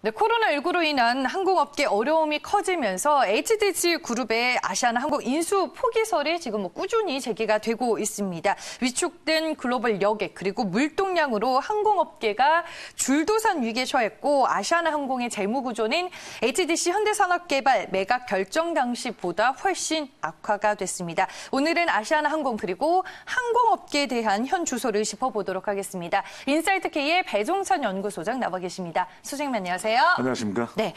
네, 코로나19로 인한 항공업계 어려움이 커지면서 HDC 그룹의 아시아나항공 인수 포기설이 지금 꾸준히 제기가 되고 있습니다. 위축된 글로벌 여객 그리고 물동량으로 항공업계가 줄도산 위기에 처했고 아시아나항공의 재무 구조는 HDC 현대산업개발 매각 결정 당시보다 훨씬 악화가 됐습니다. 오늘은 아시아나항공 그리고 항공업계에 대한 현 주소를 짚어보도록 하겠습니다. 인사이트K의 배종찬 연구소장 나와 계십니다. 소장님 안녕하세요. 안녕하십니까? 네,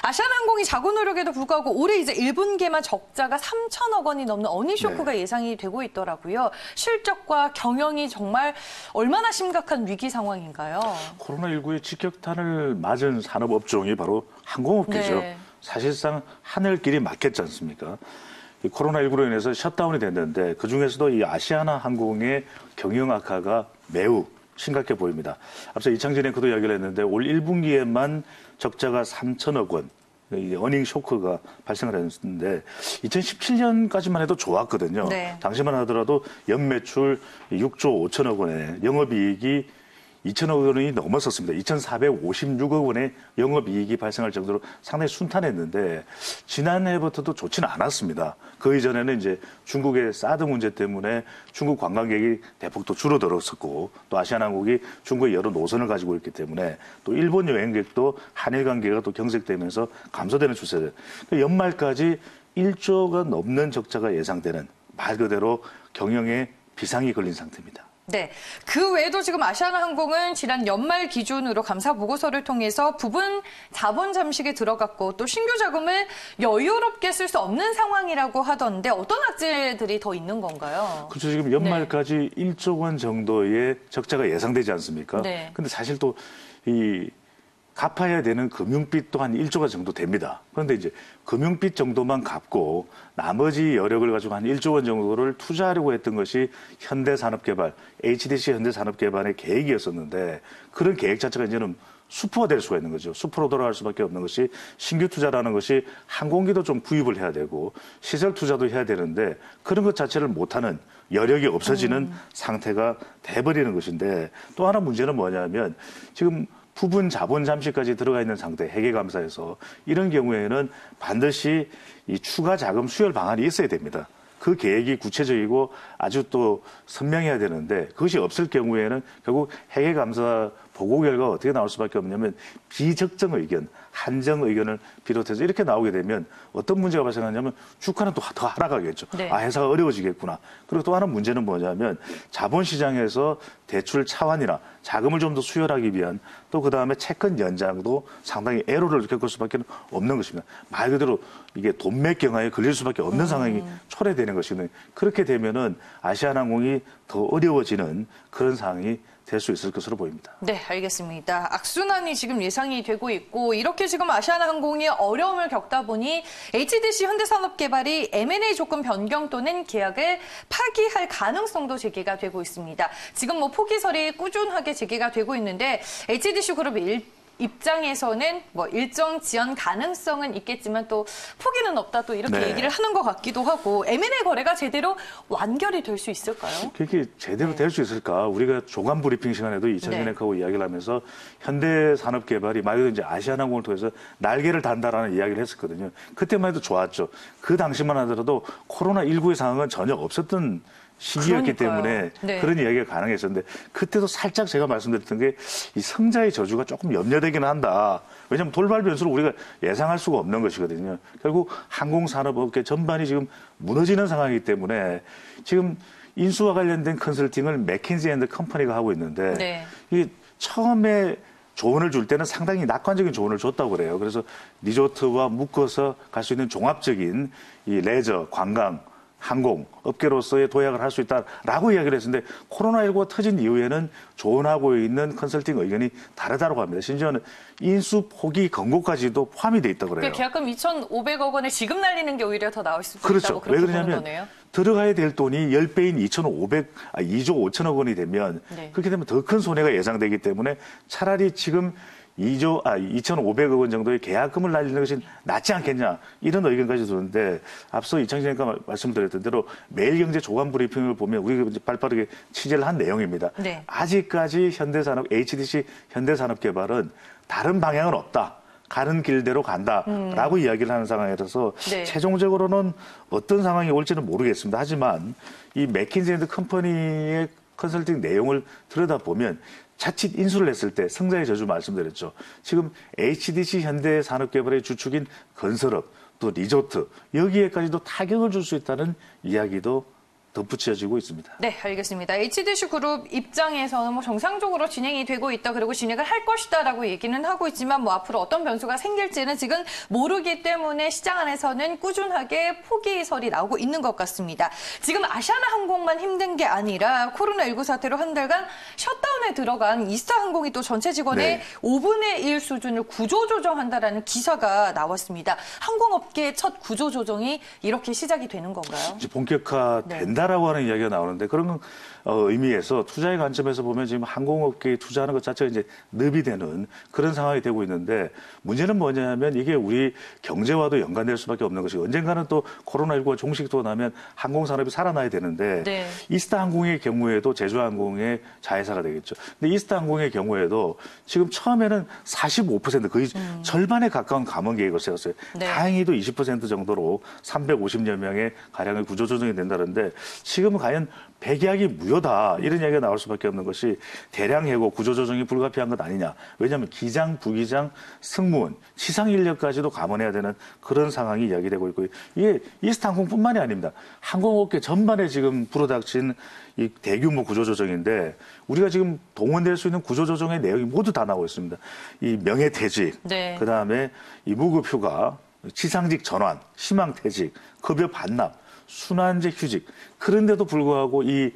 아시아나항공이 자구 노력에도 불구하고 올해 이제 1분기에만 적자가 3천억 원이 넘는 어닝 쇼크가 예상이 되고 있더라고요. 실적과 경영이 정말 얼마나 심각한 위기 상황인가요? 코로나19의 직격탄을 맞은 산업업종이 바로 항공업계죠. 네. 사실상 하늘길이 막혔지 않습니까? 이 코로나19로 인해서 셧다운이 됐는데 그중에서도 이 아시아나항공의 경영 악화가 매우 심각해 보입니다. 앞서 이창진 앵커도 이야기를 했는데 올 1분기에만 적자가 3천억 원, 어닝 쇼크가 발생을 했는데 2017년까지만 해도 좋았거든요. 네. 당시만 하더라도 연매출 6조 5천억 원에 영업이익이 2천억 원이 넘었었습니다. 2,456억 원의 영업이익이 발생할 정도로 상당히 순탄했는데 지난해부터도 좋지는 않았습니다. 그 이전에는 이제 중국의 사드 문제 때문에 중국 관광객이 대폭 또 줄어들었었고 또 아시아나항공이 중국의 여러 노선을 가지고 있기 때문에 또 일본 여행객도 한일 관계가 또 경색되면서 감소되는 추세들. 연말까지 1조가 넘는 적자가 예상되는 말 그대로 경영에 비상이 걸린 상태입니다. 네, 그 외에도 지금 아시아나항공은 지난 연말 기준으로 감사 보고서를 통해서 부분 자본 잠식에 들어갔고 또 신규 자금을 여유롭게 쓸 수 없는 상황이라고 하던데 어떤 악재들이 더 있는 건가요? 그렇죠. 지금 연말까지 1조 원 정도의 적자가 예상되지 않습니까? 네. 근데 사실 또 이 갚아야 되는 금융빚 또한 1조가 정도 됩니다. 그런데 이제 금융빚 정도만 갚고 나머지 여력을 가지고 한 1조 원 정도를 투자하려고 했던 것이 현대산업개발, HDC 현대산업개발의 계획이었었는데 그런 계획 자체가 이제는 수포가 될 수가 있는 거죠. 수포로 돌아갈 수밖에 없는 것이 신규 투자라는 것이 항공기도 좀 구입을 해야 되고 시설 투자도 해야 되는데 그런 것 자체를 못하는 여력이 없어지는 상태가 돼버리는 것인데 또 하나 문제는 뭐냐면 지금 부분 자본 잠식까지 들어가 있는 상태, 회계감사에서 이런 경우에는 반드시 이 추가 자금 수혈 방안이 있어야 됩니다. 그 계획이 구체적이고 아주 또 선명해야 되는데 그것이 없을 경우에는 결국 회계감사 보고 결과가 어떻게 나올 수밖에 없냐면 비적정 의견, 한정 의견을 비롯해서 이렇게 나오게 되면 어떤 문제가 발생하냐면 주가는 또 더 하락하겠죠. 네. 아, 회사가 어려워지겠구나. 그리고 또 하나 문제는 뭐냐면 자본시장에서 대출 차환이나 자금을 좀 더 수혈하기 위한 또 그다음에 채권 연장도 상당히 애로를 겪을 수밖에 없는 것입니다. 말 그대로 이게 돈맥 경화에 걸릴 수밖에 없는 상황이 초래되는 것이거든요. 그렇게 되면은 아시아나항공이 더 어려워지는 그런 상황이 될 수 있을 것으로 보입니다. 네, 알겠습니다. 악순환이 지금 예상이 되고 있고 이렇게 지금 아시아나항공이 어려움을 겪다 보니 HDC 현대산업개발이 M&A 조건 변경 또는 계약을 파기할 가능성도 제기가 되고 있습니다. 지금 포기설이 꾸준하게 제기가 되고 있는데 HDC 그룹의 입장에서는 일정 지연 가능성은 있겠지만 또 포기는 없다 또 이렇게 얘기를 하는 것 같기도 하고 M&A 거래가 제대로 완결이 될 수 있을까요? 그게 제대로 될 수 있을까? 우리가 조간 브리핑 시간에도 이창진 앵커하고 이야기를 하면서 현대산업개발이 말 그대로 이제 아시아나항공을 통해서 날개를 단다라는 이야기를 했었거든요. 그때만 해도 좋았죠. 그 당시만 하더라도 코로나19의 상황은 전혀 없었던 시기였기 때문에 그런 이야기가 가능했었는데 그때도 살짝 제가 말씀드렸던 게 이 성자의 저주가 조금 염려되기는 한다. 왜냐하면 돌발 변수를 우리가 예상할 수가 없는 것이거든요. 결국 항공산업업계 전반이 지금 무너지는 상황이기 때문에 지금 인수와 관련된 컨설팅을 맥킨지 앤드 컴퍼니가 하고 있는데 이 처음에 조언을 줄 때는 상당히 낙관적인 조언을 줬다고 그래요. 그래서 리조트와 묶어서 갈 수 있는 종합적인 이 레저, 관광, 항공 업계로서의 도약을 할 수 있다라고 이야기를 했는데 코로나19가 터진 이후에는 조언하고 있는 컨설팅 의견이 다르다고 합니다. 심지어는 인수 포기 권고까지도 포함이 돼 있다고 그래요. 계약금 2,500억 원에 지금 날리는 게 오히려 더 나을 수도 그렇죠. 있다고 그렇게 왜 그러냐면 보는 거네요. 들어가야 될 돈이 10배인 2조 5천억 원이 되면 그렇게 되면 더 큰 손해가 예상되기 때문에 차라리 지금 2,500억 원 정도의 계약금을 날리는 것이 낫지 않겠냐 이런 의견까지 드는데 앞서 이창진 앵커가 말씀드렸던 대로 매일경제 조간 브리핑을 보면 우리가 빠르게 취재를 한 내용입니다. 아직까지 현대산업 HDC 현대산업개발은 다른 방향은 없다. 가는 길대로 간다라고 이야기를 하는 상황이라서 네. 최종적으로는 어떤 상황이 올지는 모르겠습니다. 하지만 이 맥킨지 앤드 컴퍼니의 컨설팅 내용을 들여다보면 자칫 인수를 했을 때 성장의 저주 말씀드렸죠. 지금 HDC 현대산업개발의 주축인 건설업 또 리조트 여기에까지도 타격을 줄 수 있다는 이야기도 덧붙여지고 있습니다. 네, 알겠습니다. HDC 그룹 입장에서는 뭐 정상적으로 진행이 되고 있다, 그리고 진행을 할 것이다라고 얘기는 하고 있지만 뭐 앞으로 어떤 변수가 생길지는 지금 모르기 때문에 시장 안에서는 꾸준하게 포기설이 나오고 있는 것 같습니다. 지금 아시아나항공만 힘든 게 아니라 코로나19 사태로 한 달간 셧다운에 들어간 이스타항공이 또 전체 직원의 네. 5분의 1 수준을 구조조정한다라는 기사가 나왔습니다. 항공업계의 첫 구조조정이 이렇게 시작이 되는 건가요? 이제 본격화된다. 라고 하는 이야기가 나오는데 그런 의미에서 투자의 관점에서 보면 지금 항공업계에 투자하는 것 자체가 이제 늪이 되는 그런 상황이 되고 있는데 문제는 뭐냐면 이게 우리 경제와도 연관될 수밖에 없는 것이 언젠가는 또 코로나19가 종식도 나면 항공산업이 살아나야 되는데 네. 이스타항공의 경우에도 제주항공의 자회사가 되겠죠. 근데 이스타항공의 경우에도 지금 처음에는 45% 거의 절반에 가까운 감원 계획을 세웠어요. 네. 다행히도 20% 정도로 350여 명의 가량을 구조조정이 된다는데 지금은 과연 백약이 무효다 이런 이야기가 나올 수밖에 없는 것이 대량 해고 구조조정이 불가피한 것 아니냐. 왜냐하면 기장, 부기장, 승무원, 시상 인력까지도 감원해야 되는 그런 상황이 이야기되고 있고요. 이게 이스타항공뿐만이 아닙니다. 항공업계 전반에 지금 불어닥친 이 대규모 구조조정인데 우리가 지금 동원될 수 있는 구조조정의 내용이 모두 다 나오고 있습니다. 이 명예퇴직, 네. 그다음에 이 무급휴가, 지상직 전환, 희망퇴직, 급여 반납, 순환제 휴직. 그런데도 불구하고 이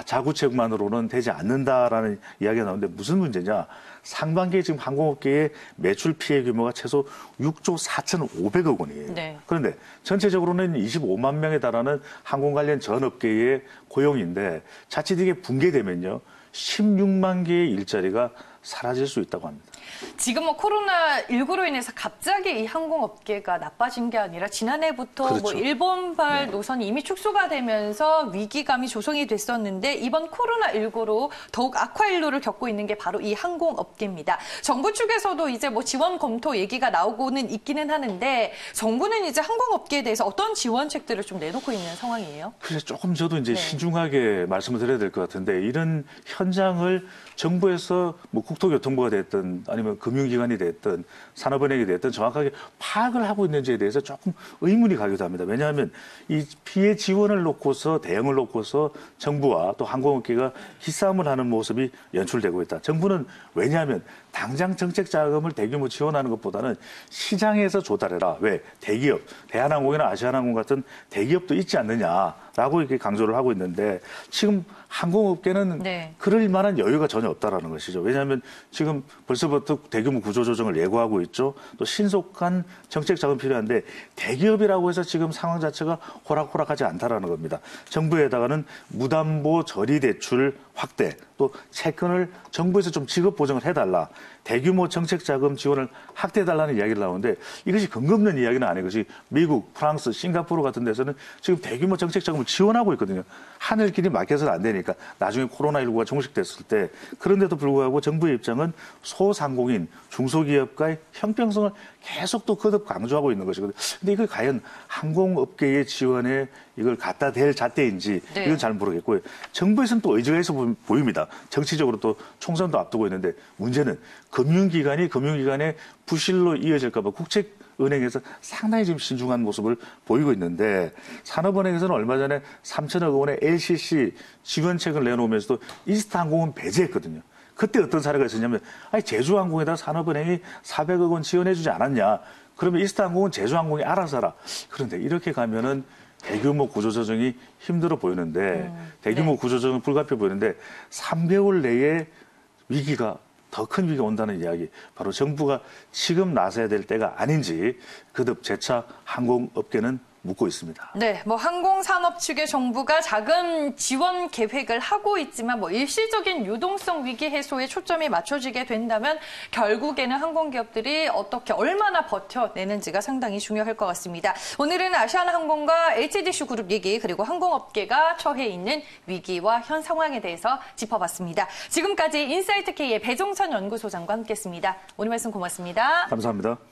자구책만으로는 되지 않는다라는 이야기가 나오는데 무슨 문제냐. 상반기에 지금 항공업계의 매출 피해 규모가 최소 6조 4,500억 원이에요. 네. 그런데 전체적으로는 25만 명에 달하는 항공 관련 전 업계의 고용인데 자칫 이게 붕괴되면요. 16만 개의 일자리가 사라질 수 있다고 합니다. 지금 뭐 코로나19로 인해서 갑자기 이 항공업계가 나빠진 게 아니라 지난해부터 그렇죠. 뭐 일본발 노선이 이미 축소가 되면서 위기감이 조성이 됐었는데 이번 코로나19로 더욱 악화일로를 겪고 있는 게 바로 이 항공업계입니다. 정부 측에서도 이제 뭐 지원 검토 얘기가 나오고는 있기는 하는데 정부는 이제 항공업계에 대해서 어떤 지원책들을 좀 내놓고 있는 상황이에요? 그래서 조금 저도 이제 네. 신중하게 말씀을 드려야 될 것 같은데 이런 현장을 정부에서 뭐 국토교통부가 됐든 아니면 금융기관이 됐든 산업은행이 됐든 정확하게 파악을 하고 있는지에 대해서 조금 의문이 가기도 합니다. 왜냐하면 이 피해 지원을 놓고서 대응을 놓고서 정부와 또 항공업계가 기싸움을 하는 모습이 연출되고 있다. 정부는 왜냐하면 당장 정책 자금을 대규모 지원하는 것보다는 시장에서 조달해라. 왜? 대기업, 대한항공이나 아시아나항공 같은 대기업도 있지 않느냐라고 이렇게 강조를 하고 있는데 지금 항공업계는 네. 그럴 만한 여유가 전혀 없다라는 것이죠. 왜냐하면 지금 벌써부터 대규모 구조조정을 예고하고 있죠. 또 신속한 정책 자금 필요한데 대기업이라고 해서 지금 상황 자체가 호락호락하지 않다라는 겁니다. 정부에다가는 무담보 저리대출 확대, 또 채권을 정부에서 좀 지급 보정을 해달라. 대규모 정책 자금 지원을 확대해달라는 이야기를 나오는데 이것이 근거 없는 이야기는 아니고지 미국, 프랑스, 싱가포르 같은 데서는 지금 대규모 정책 자금을 지원하고 있거든요. 하늘길이 막혀서는 안 되니까 나중에 코로나19가 종식됐을 때 그런데도 불구하고 정부의 입장은 소상공인, 중소기업과의 형평성을 계속 또 거듭 강조하고 있는 것이거든요. 근데 이걸 과연 항공업계의 지원에 이걸 갖다 댈 잣대인지 네. 이건 잘 모르겠고요. 정부에서는 또 의지가 있어 보입니다. 정치적으로 또 총선도 앞두고 있는데 문제는 금융기관의 부실로 이어질까 봐 국책은행에서 상당히 지금 신중한 모습을 보이고 있는데 산업은행에서는 얼마 전에 3천억 원의 LCC 지원책을 내놓으면서도 이스타항공은 배제했거든요. 그때 어떤 사례가 있었냐면 제주항공에다 산업은행이 400억 원 지원해주지 않았냐. 그러면 이스타항공은 제주항공이 알아서 하라. 그런데 이렇게 가면은 대규모 구조조정이 힘들어 보이는데 대규모 네. 구조조정은 불가피해 보이는데 3개월 내에 위기가 더 큰 위기가 온다는 이야기. 바로 정부가 지금 나서야 될 때가 아닌지 거듭 재차 항공업계는 묻고 있습니다. 네, 항공산업 측의 정부가 자금 지원 계획을 하고 있지만 일시적인 유동성 위기 해소에 초점이 맞춰지게 된다면 결국에는 항공기업들이 어떻게 얼마나 버텨내는지가 상당히 중요할 것 같습니다. 오늘은 아시아나항공과 HDC 그룹 얘기 그리고 항공업계가 처해 있는 위기와 현 상황에 대해서 짚어봤습니다. 지금까지 인사이트K의 배종찬 연구소장과 함께했습니다. 오늘 말씀 고맙습니다. 감사합니다.